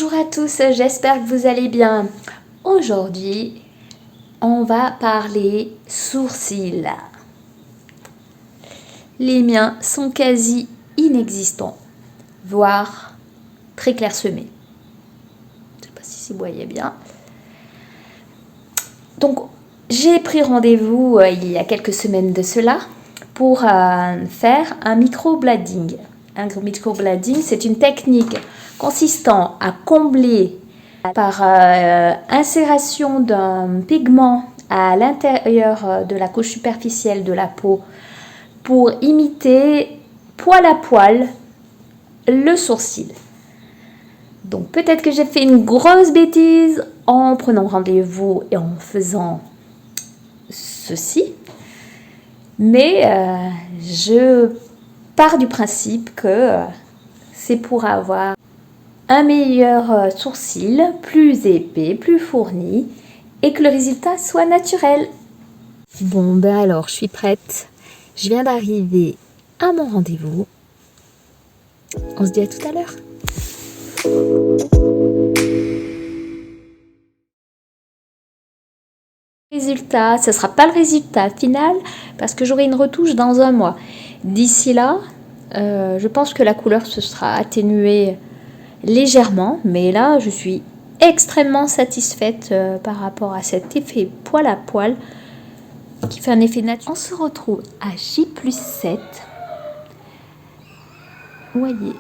Bonjour à tous, j'espère que vous allez bien. Aujourd'hui, on va parler sourcils. Les miens sont quasi inexistants, voire très clairsemés. Je ne sais pas si vous voyez bien. Donc, j'ai pris rendez-vous il y a quelques semaines de cela pour faire un microblading. Un microblading, c'est une technique consistant à combler par insération d'un pigment à l'intérieur de la couche superficielle de la peau pour imiter poil à poil le sourcil. Donc peut-être que j'ai fait une grosse bêtise en prenant rendez-vous et en faisant ceci, mais je pars du principe que c'est pour avoir un meilleur sourcil, plus épais, plus fourni, et que le résultat soit naturel. Bon, ben alors, je suis prête. Je viens d'arriver à mon rendez-vous. On se dit à tout à l'heure. Résultat, ce ne sera pas le résultat final parce que j'aurai une retouche dans un mois. D'ici là, je pense que la couleur se sera atténuée légèrement, mais là je suis extrêmement satisfaite par rapport à cet effet poil à poil qui fait un effet naturel. On se retrouve à J+7. Vous voyez,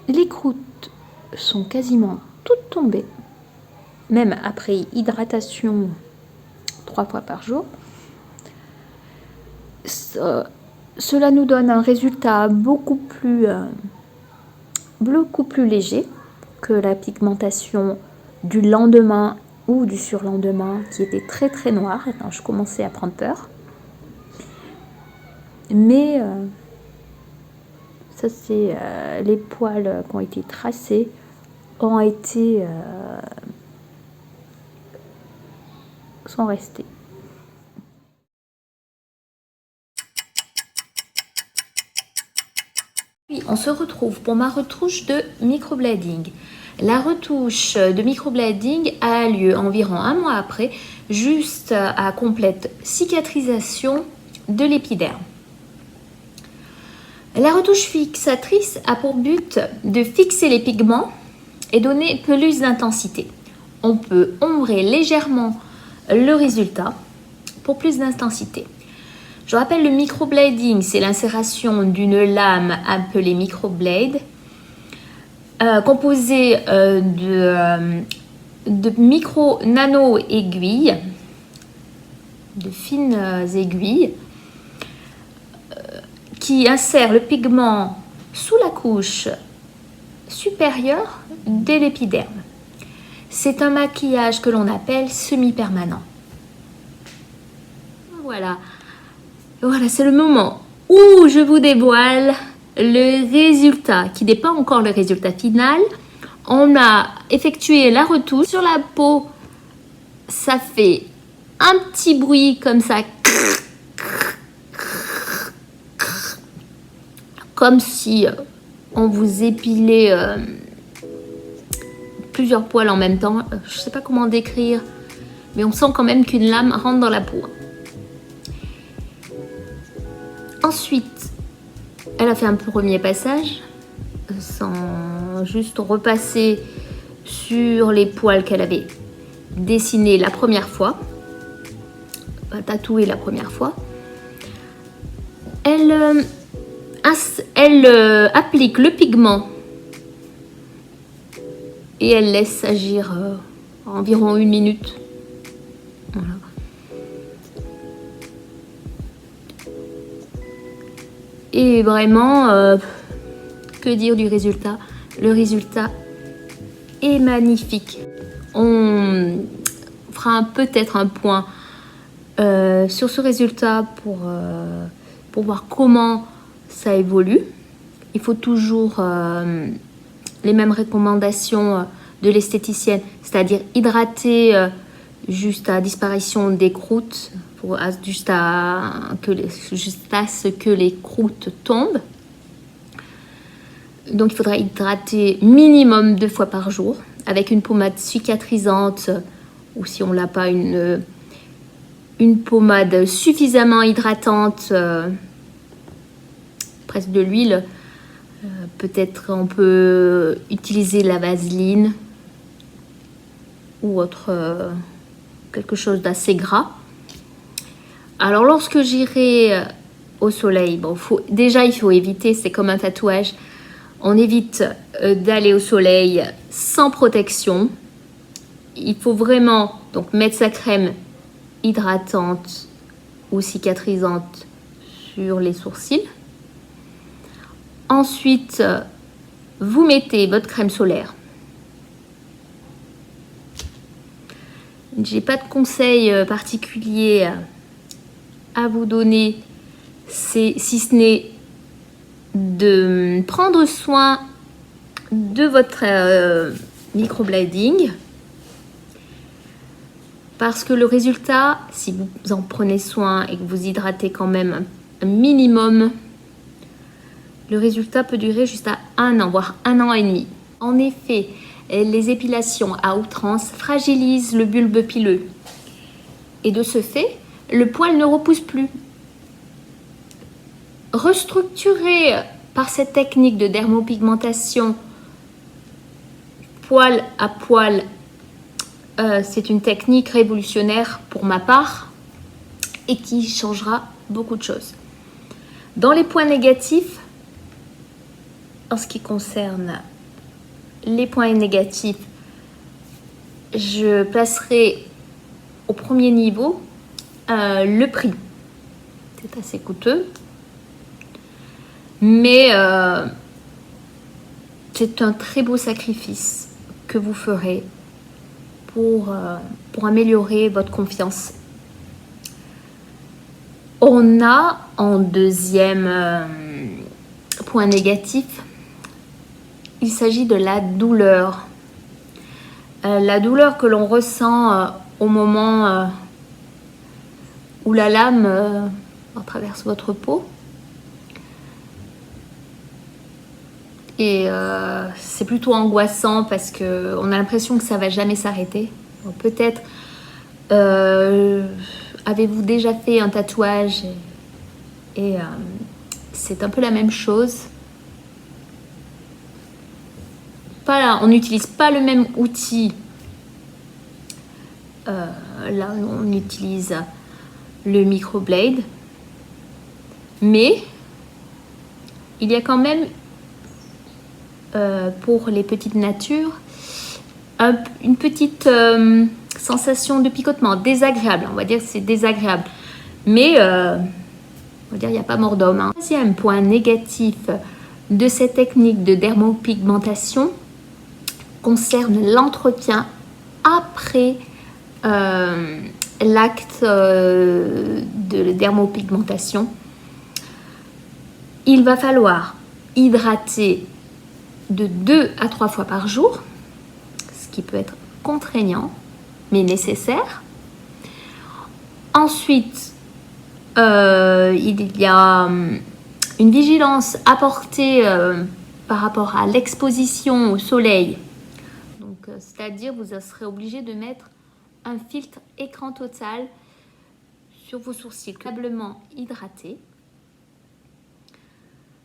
les croûtes sont quasiment toutes tombées, même après hydratation 3 fois par jour. Cela nous donne un résultat beaucoup plus léger que la pigmentation du lendemain ou du surlendemain qui était très très noire. Attends, je commençais à prendre peur. Mais ça c'est les poils qui ont été tracés ont été sont restés. Puis on se retrouve pour ma retouche de microblading. La retouche de microblading a lieu environ un mois après, juste à complète cicatrisation de l'épiderme. La retouche fixatrice a pour but de fixer les pigments et donner plus d'intensité. On peut ombrer légèrement le résultat pour plus d'intensité. Je rappelle, le microblading, c'est l'insération d'une lame appelée microblade, composée de micro-nano-aiguilles, de fines aiguilles, qui insèrent le pigment sous la couche supérieure de l'épiderme. C'est un maquillage que l'on appelle semi-permanent. Voilà, c'est le moment où je vous dévoile le résultat, qui n'est pas encore le résultat final. On a effectué la retouche. Sur la peau, ça fait un petit bruit comme ça. Comme si on vous épilait plusieurs poils en même temps. Je ne sais pas comment décrire, mais on sent quand même qu'une lame rentre dans la peau. Ensuite, elle a fait un premier passage, sans juste repasser sur les poils qu'elle avait dessinés la première fois, tatoués la première fois. Elle applique le pigment et elle laisse agir environ 1 minute. Voilà. Et vraiment, que dire du résultat? Le résultat est magnifique. On fera peut-être un point sur ce résultat pour voir comment ça évolue. Il faut toujours les mêmes recommandations de l'esthéticienne, c'est-à-dire hydrater jusqu'à disparition des croûtes, jusqu'à ce que les croûtes tombent. Donc il faudra hydrater minimum 2 fois par jour avec une pommade cicatrisante ou si on n'a pas une pommade suffisamment hydratante, presque de l'huile. Peut-être on peut utiliser la vaseline ou autre, quelque chose d'assez gras. Alors lorsque j'irai au soleil, bon, déjà il faut éviter, c'est comme un tatouage, on évite d'aller au soleil sans protection. Il faut vraiment donc mettre sa crème hydratante ou cicatrisante sur les sourcils. Ensuite, vous mettez votre crème solaire. J'ai pas de conseil particulier à vous donner, si ce n'est de prendre soin de votre microblading, parce que le résultat, si vous en prenez soin et que vous hydratez quand même un minimum, le résultat peut durer jusqu'à 1 an, voire 1 an et demi. En effet, les épilations à outrance fragilisent le bulbe pileux. Et de ce fait, le poil ne repousse plus. Restructurer par cette technique de dermopigmentation poil à poil, c'est une technique révolutionnaire pour ma part et qui changera beaucoup de choses. Dans les points négatifs, en ce qui concerne les points négatifs, je placerai au premier niveau le prix. C'est assez coûteux, mais c'est un très beau sacrifice que vous ferez pour améliorer votre confiance. On a en deuxième point négatif, il s'agit de la douleur. La douleur que l'on ressent au moment où la lame traverse votre peau. Et c'est plutôt angoissant parce qu'on a l'impression que ça ne va jamais s'arrêter. Peut-être avez-vous déjà fait un tatouage et c'est un peu la même chose. On n'utilise pas le même outil. Là, on utilise le microblade. Mais il y a quand même, pour les petites natures, une petite sensation de picotement désagréable. On va dire que c'est désagréable. Mais, on va dire, il n'y a pas mort d'homme. Hein. Deuxième point négatif de cette technique de dermopigmentation concerne l'entretien après l'acte de dermopigmentation. Il va falloir hydrater de 2 à 3 fois par jour, ce qui peut être contraignant mais nécessaire. Ensuite, il y a une vigilance à porter par rapport à l'exposition au soleil. C'est-à-dire vous serez obligé de mettre un filtre écran total sur vos sourcils, faiblement hydratés.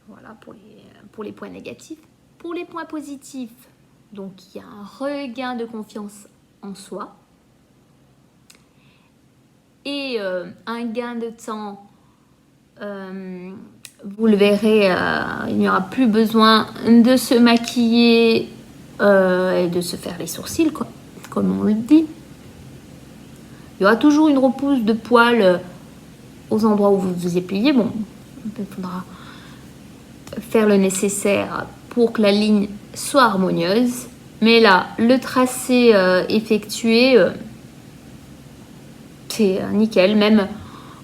Voilà pour les points négatifs. Pour les points positifs, donc il y a un regain de confiance en soi et un gain de temps. Vous le verrez, il n'y aura plus besoin de se maquiller et de se faire les sourcils, quoi, comme on le dit. Il y aura toujours une repousse de poils aux endroits où vous vous épilez. Bon, il faudra faire le nécessaire pour que la ligne soit harmonieuse. Mais là, le tracé effectué, c'est nickel. Même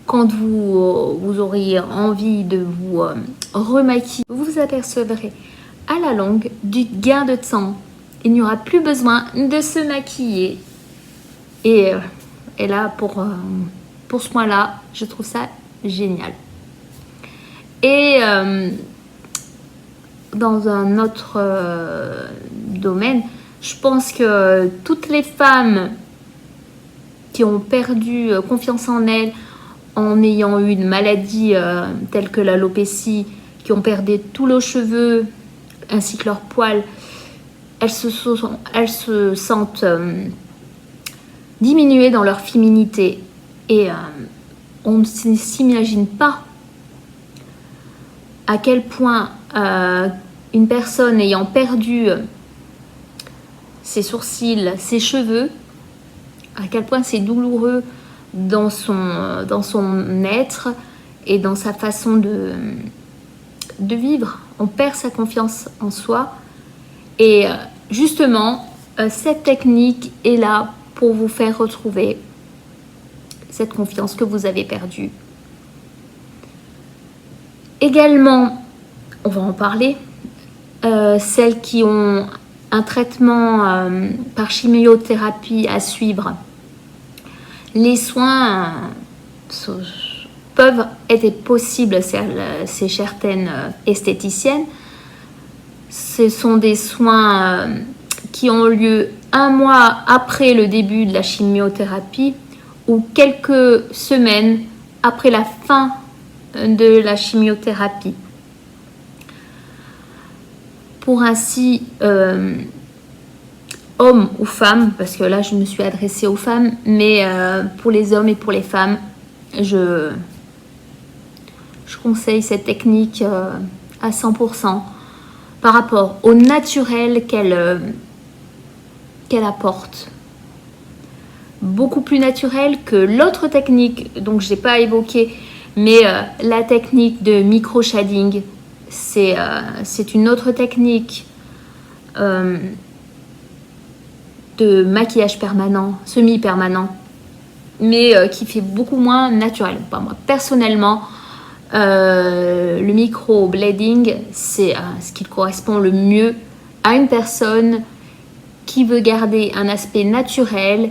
quand vous auriez envie de vous remaquiller, vous vous apercevrez à la longue du gain de temps. Il n'y aura plus besoin de se maquiller. Et là, pour ce point-là, je trouve ça génial. Et dans un autre domaine. Je pense que toutes les femmes qui ont perdu confiance en elles en ayant eu une maladie telle que l'alopécie, qui ont perdu tous leurs cheveux ainsi que leurs poils, elles se sentent diminuées dans leur féminité. Et on ne s'imagine pas à quel point une personne ayant perdu ses sourcils, ses cheveux, à quel point c'est douloureux dans son être et dans sa façon de vivre. On perd sa confiance en soi. Et justement, cette technique est là pour vous faire retrouver cette confiance que vous avez perdue. Également, on va en parler, celles qui ont un traitement par chimiothérapie à suivre. Les soins peuvent être possibles chez certaines esthéticiennes. Ce sont des soins qui ont lieu 1 mois après le début de la chimiothérapie ou quelques semaines après la fin de la chimiothérapie. Pour ainsi, hommes ou femmes, parce que là je me suis adressée aux femmes, mais pour les hommes et pour les femmes, je conseille cette technique à 100% par rapport au naturel qu'elle apporte. Beaucoup plus naturel que l'autre technique, donc je n'ai pas évoqué, mais la technique de micro-shading, c'est une autre technique de maquillage permanent, semi-permanent, mais qui fait beaucoup moins naturel. Enfin, moi, personnellement, le micro-blading, c'est ce qui correspond le mieux à une personne qui veut garder un aspect naturel,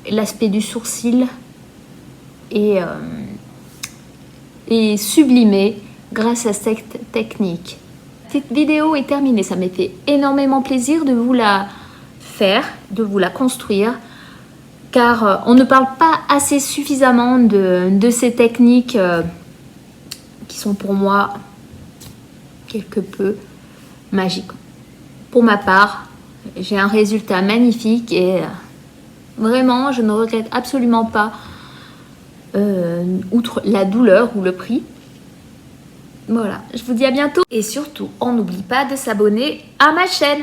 l'aspect du sourcil et sublimé grâce à cette technique. Cette vidéo est terminée, ça m'a fait énormément plaisir de vous la faire, de vous la construire, car on ne parle pas assez suffisamment de ces techniques qui sont pour moi quelque peu magiques. Pour ma part, j'ai un résultat magnifique et vraiment je ne regrette absolument pas, outre la douleur ou le prix. Voilà, je vous dis à bientôt et surtout on n'oublie pas de s'abonner à ma chaîne.